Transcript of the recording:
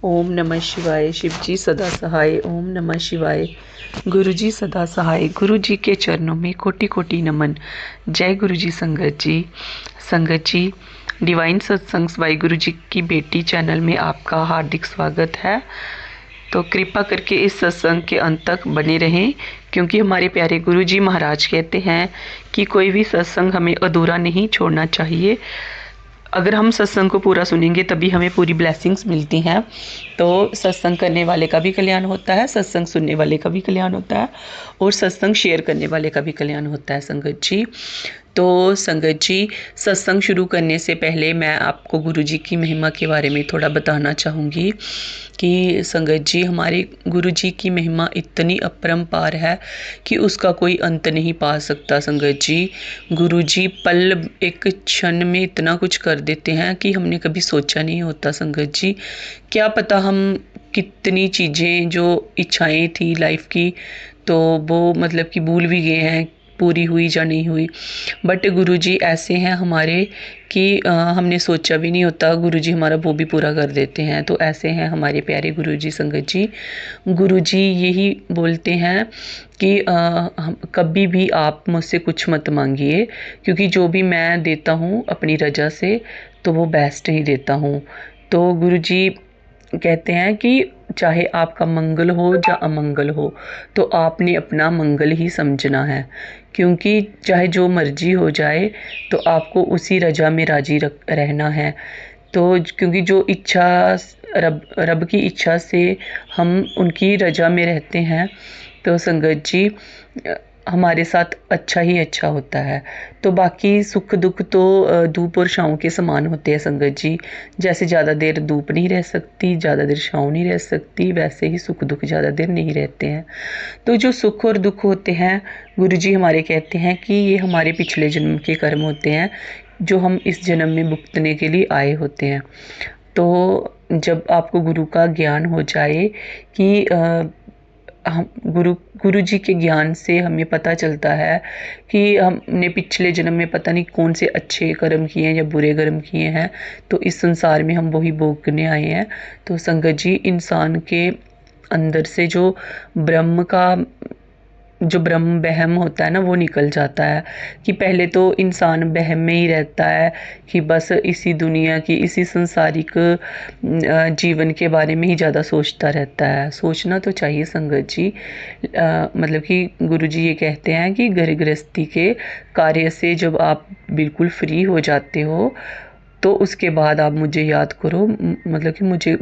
ओम नमः शिवाय। शिव जी सदा सहाय। ओम नमः शिवाय। गुरु जी सदा सहाय। गुरु जी के चरणों में कोटि कोटि नमन। जय गुरु जी। संगत जी, डिवाइन सत्संग वाई गुरु जी की बेटी चैनल में आपका हार्दिक स्वागत है। तो कृपा करके इस सत्संग के अंत तक बने रहें, क्योंकि हमारे प्यारे गुरु जी महाराज कहते हैं कि कोई भी सत्संग हमें अधूरा नहीं छोड़ना चाहिए। अगर हम सत्संग को पूरा सुनेंगे तभी हमें पूरी ब्लेसिंग्स मिलती हैं। तो सत्संग करने वाले का भी कल्याण होता है, सत्संग सुनने वाले का भी कल्याण होता है, और सत्संग शेयर करने वाले का भी कल्याण होता है। संगत जी, तो संगत जी, सत्संग शुरू करने से पहले मैं आपको गुरु जी की महिमा के बारे में थोड़ा बताना चाहूँगी कि संगत जी, हमारे गुरु जी की महिमा इतनी अपरंपार है कि उसका कोई अंत नहीं पा सकता। संगत जी, गुरु जी पल एक क्षण में इतना कुछ कर देते हैं कि हमने कभी सोचा नहीं होता। संगत जी, क्या पता हम कितनी चीज़ें जो इच्छाएं थी लाइफ की, तो वो मतलब कि भूल भी गए हैं, पूरी हुई या नहीं हुई। बट गुरुजी ऐसे हैं हमारे कि हमने सोचा भी नहीं होता, गुरुजी हमारा वो भी पूरा कर देते हैं। तो ऐसे हैं हमारे प्यारे गुरुजी। संगत जी, गुरुजी यही बोलते हैं कि कभी भी आप मुझसे कुछ मत मांगिए, क्योंकि जो भी मैं देता हूँ अपनी रजा से, तो वो बेस्ट ही देता हूँ। तो गुरुजी कहते हैं कि चाहे आपका मंगल हो या अमंगल हो, तो आपने अपना मंगल ही समझना है, क्योंकि चाहे जो मर्जी हो जाए, तो आपको उसी रजा में राजी रहना है। तो क्योंकि जो इच्छा रब की इच्छा से हम उनकी रजा में रहते हैं, तो संगत जी हमारे साथ अच्छा ही अच्छा होता है। तो बाकी सुख दुख तो धूप और छाँव के समान होते हैं। संगत जी, जैसे ज़्यादा देर धूप नहीं रह सकती, ज़्यादा देर छाँव नहीं रह सकती, वैसे ही सुख दुख ज़्यादा देर नहीं रहते हैं। तो जो सुख और दुख होते हैं, गुरु जी हमारे कहते हैं कि ये हमारे पिछले जन्म के कर्म होते हैं, जो हम इस जन्म में भुगतने के लिए आए होते हैं। तो जब आपको गुरु का ज्ञान हो जाए कि हम गुरु जी के ज्ञान से हमें पता चलता है कि हमने पिछले जन्म में पता नहीं कौन से अच्छे कर्म किए हैं या बुरे कर्म किए हैं, तो इस संसार में हम वही भोगने आए हैं। तो संगत जी, इंसान के अंदर से जो ब्रह्म बहम होता है ना, वो निकल जाता है। कि पहले तो इंसान बहम में ही रहता है कि बस इसी दुनिया की, इसी संसारिक जीवन के बारे में ही ज़्यादा सोचता रहता है। सोचना तो चाहिए संगत जी। मतलब कि गुरु जी ये कहते हैं कि घर गृहस्थी के कार्य से जब आप बिल्कुल फ्री हो जाते हो, तो उसके बाद आप मुझे याद करो, मतलब कि मुझे